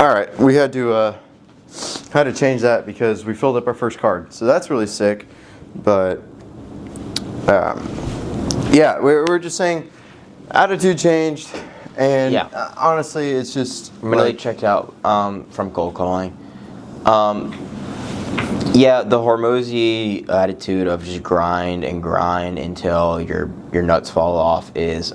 All right, we had to change that because we filled up our first card, so that's really sick. But yeah, we're just saying attitude changed, and honestly, it's just I'm really checked out from cold calling. Yeah, the Hormozy attitude of just grind until your nuts fall off is,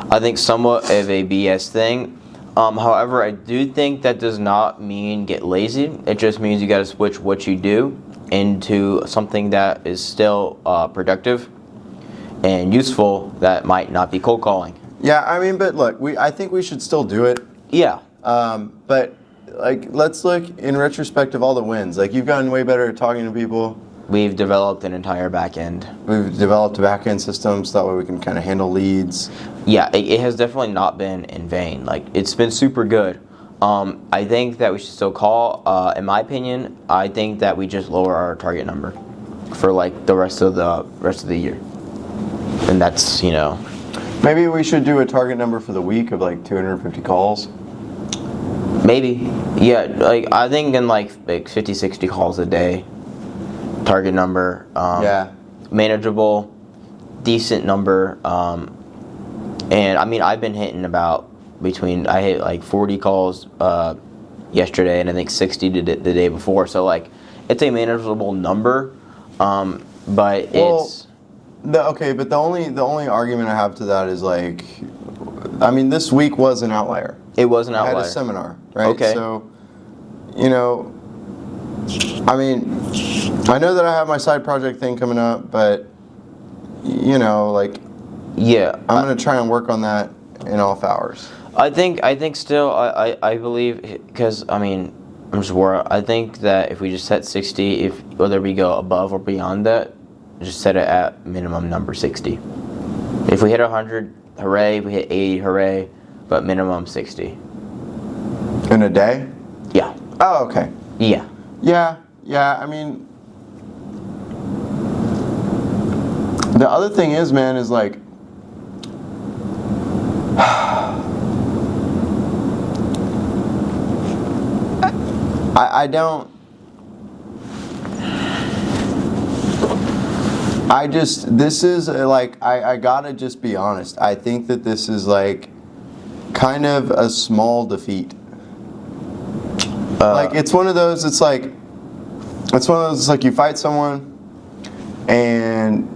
I think, somewhat of a BS thing. However, I do think that does not mean get lazy. It just means you got to switch what you do into something that is still productive and useful that might not be cold calling. Yeah, I mean, but look, I think we should still do it. Yeah. But like, let's look in retrospect of all the wins. Like, you've gotten way better at talking to people. We've developed an entire back end. We've developed a back end system so that way we can kind of handle leads. Yeah, it has definitely not been in vain. Like, it's been super good. I think that we should still call. In my opinion, I think that we just lower our target number for like the rest of the year, and that's, you know. Maybe we should do a target number for the week of like 250 calls. Maybe, yeah. Like, I think in like 50, 60 calls a day. Target number. Manageable, decent number. And I mean, I've been hitting about I hit like 40 calls yesterday, and I think 60 the day before. So like, it's a manageable number, but it's. But the only argument I have to that is like, I mean, this week was an outlier. It was an outlier. I had a seminar, right? Okay. So, you know, I mean, I know that I have my side project thing coming up, but, you know, like, yeah, I'm going to try and work on that in off hours. I think still, I believe, because, I mean, I'm just worried. I think that if we just set 60, whether we go above or beyond that, just set it at minimum number 60. If we hit 100, hooray. If we hit 80, hooray. But minimum 60. In a day? Yeah. Oh, okay. Yeah. Yeah, I mean, the other thing is, man, is like, I don't, this is like, I gotta just be honest. I think that this is like kind of a small defeat. Like, it's one of those, it's like you fight someone and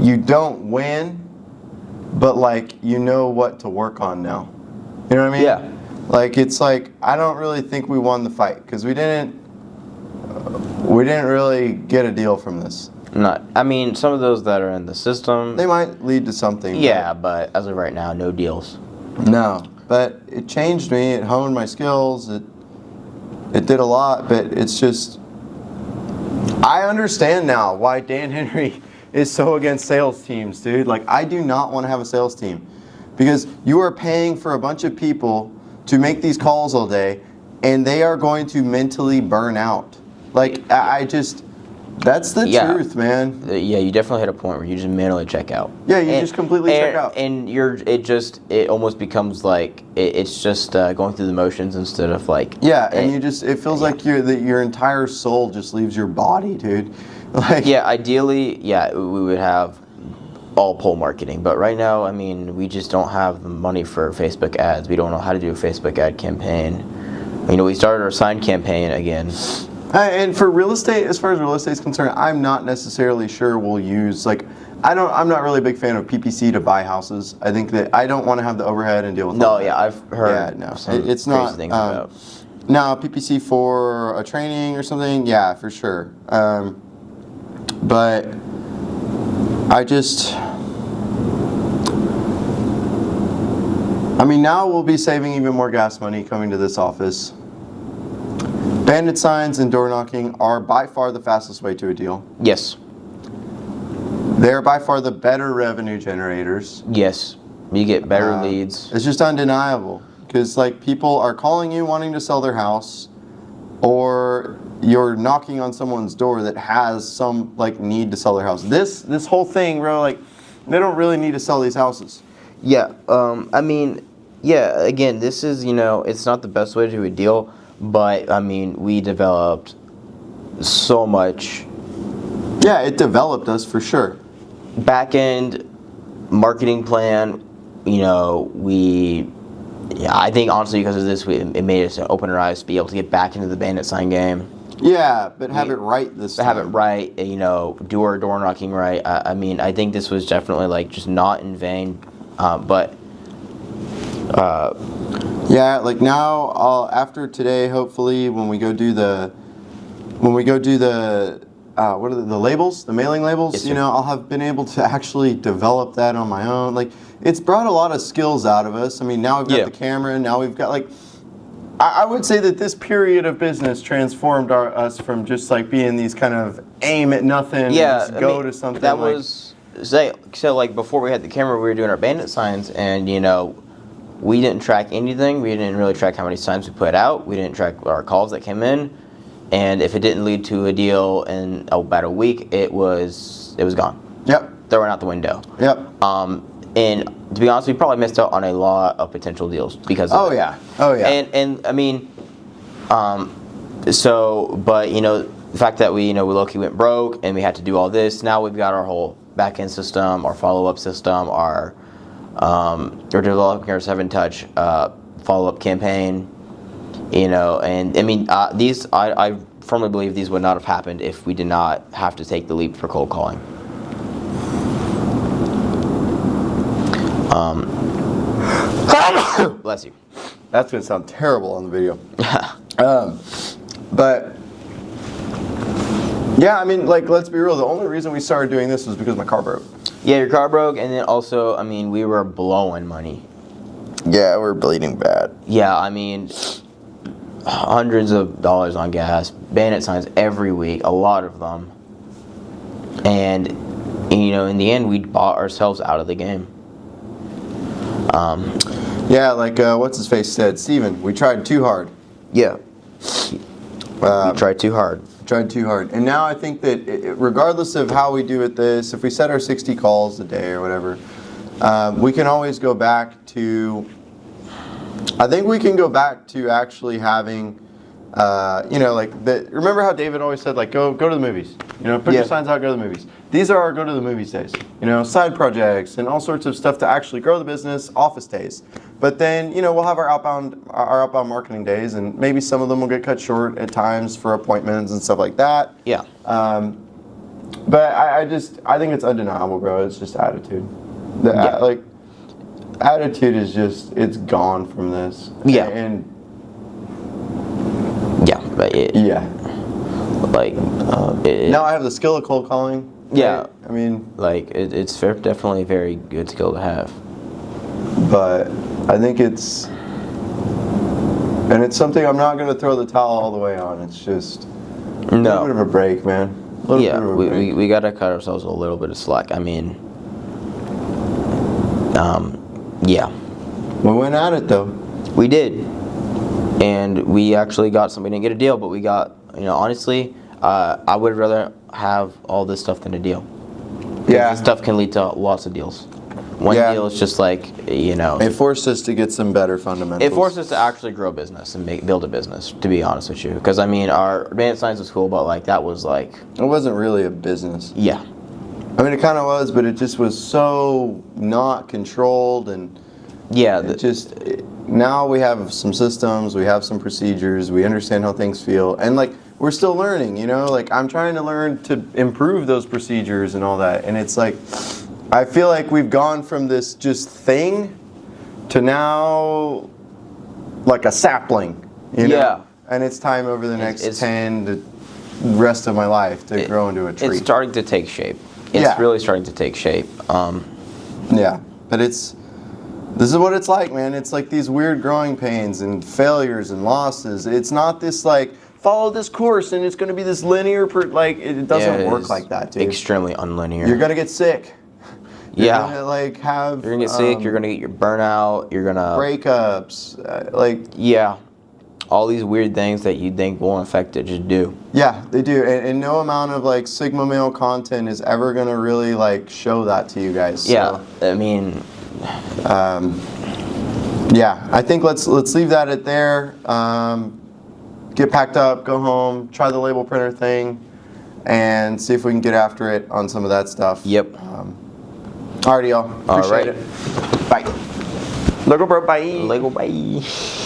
you don't win, but like, you know what to work on now. You know what I mean? Yeah. Like, it's like, I don't really think we won the fight because we didn't really get a deal from this. I mean, some of those that are in the system, they might lead to something. Yeah, but as of right now, no deals. No, but it changed me. It honed my skills. It did a lot, but it's just, I understand now why Dan Henry is so against sales teams, dude. Like, I do not want to have a sales team because you are paying for a bunch of people to make these calls all day, and they are going to mentally burn out. Like, that's the truth, man. Yeah, you definitely hit a point where you just mentally check out. Yeah, you just completely check out. And it almost becomes like, it's just going through the motions instead of like. Yeah, and it feels like your entire soul just leaves your body, dude. Like. Yeah, ideally, we would have all pull marketing, but right now, I mean, we just don't have the money for Facebook ads. We don't know how to do a Facebook ad campaign. You know, we started our sign campaign again. And for real estate, as far as real estate is concerned, I'm not necessarily sure we'll use, like, I'm not really a big fan of PPC to buy houses. I think that I don't want to have the overhead and deal with all that. Yeah, I've heard it's not things about. No, PPC for a training or something, yeah, for sure. But I mean, now we'll be saving even more gas money coming to this office. Bandit signs and door knocking are by far the fastest way to a deal. Yes. They're by far the better revenue generators. Yes. You get better leads. It's just undeniable. Because, like, people are calling you wanting to sell their house, or you're knocking on someone's door that has some, like, need to sell their house. This whole thing, bro, like, they don't really need to sell these houses. Yeah. I mean, Yeah, again, this is, it's not the best way to do a deal, but, I mean, we developed so much. Yeah, it developed us for sure. Back-end marketing plan, I think, honestly, because of this, it made us open our eyes to be able to get back into the bandit sign game. Yeah, but have it right this time. Have it right, do our door knocking right. I mean, I think this was definitely, like, just not in vain, but... yeah, like now, after today, hopefully, when we go do the what are the labels, the mailing labels, yes, I'll have been able to actually develop that on my own. Like, it's brought a lot of skills out of us. I mean, now we've got the camera, now we've got, like, I would say that this period of business transformed us from just, like, being these kind of aim at nothing and just go to something. That was, so, like, before we had the camera, we were doing our bandit signs, and, we didn't track anything. We didn't really track how many signs we put out. We didn't track our calls that came in. And if it didn't lead to a deal in about a week, it was gone. Yep. Throwing out the window. Yep. And to be honest, we probably missed out on a lot of potential deals because of it. Oh yeah. And I mean, but the fact that we low-key went broke and we had to do all this. Now we've got our whole back-end system, our follow-up system, we're developing our 7-touch follow-up campaign. And I mean, I firmly believe these would not have happened if we did not have to take the leap for cold calling. Bless you. That's going to sound terrible on the video. But, yeah, I mean, like, let's be real. The only reason we started doing this was because my car broke. Yeah, your car broke, and then also, I mean, we were blowing money. Yeah, we're bleeding bad. Yeah, I mean, hundreds of dollars on gas, bandit signs every week, a lot of them. And, in the end, we bought ourselves out of the game. Yeah, like, what's his face said, Steven, we tried too hard. Yeah. We tried too hard. And now I think that regardless of how we do it if we set our 60 calls a day or whatever, we can always go back to, I think we can go back to actually having, remember how David always said, like, go to the movies, put your signs out, go to the movies. These are our go to the movies days, side projects and all sorts of stuff to actually grow the business, office days. But then, we'll have our outbound marketing days, and maybe some of them will get cut short at times for appointments and stuff like that. Yeah. But I think it's undeniable, bro. It's just attitude. Attitude is it's gone from this. Yeah. And yeah, but now I have the skill of cold calling. Yeah. Right? I mean, like, it's definitely a very good skill to have. But I think it's something I'm not going to throw the towel all the way on. It's just a little bit of a break, man. We got to cut ourselves a little bit of slack. I mean, yeah. We went at it, though. We did. And we actually got something. We didn't get a deal, but we got, honestly, I would rather have all this stuff than a deal. Yeah. This stuff can lead to lots of deals. One deal is just like, It forced us to get some better fundamentals. It forced us to actually grow business and build a business, to be honest with you. Because, I mean, our bandit signs was cool, but, like, that was, like... It wasn't really a business. Yeah. I mean, it kind of was, but it just was so not controlled, and... Yeah. Now we have some systems, we have some procedures, we understand how things feel, and, like, we're still learning, Like, I'm trying to learn to improve those procedures and all that, and it's like... I feel like we've gone from this just thing to now like a sapling, Yeah. And it's time over the next 10 to the rest of my life to grow into a tree. It's starting to take shape. It's really starting to take shape. Yeah, but this is what it's like, man. It's like these weird growing pains and failures and losses. It's not this like, follow this course and it's going to be this linear, it doesn't work like that, dude. Extremely unlinear. You're going to get sick. You're gonna, you're gonna get sick. You're gonna get your burnout. You're gonna breakups. All these weird things that you think won't affect it just do. Yeah, they do, and no amount of like Sigma male content is ever gonna really like show that to you guys. Yeah, so, I mean, Yeah, I think let's leave that at there. Get packed up, go home, try the label printer thing, and see if we can get after it on some of that stuff. Yep. Alrighty, y'all. Appreciate it. Bye. Lego bro, bye. Lego, bye.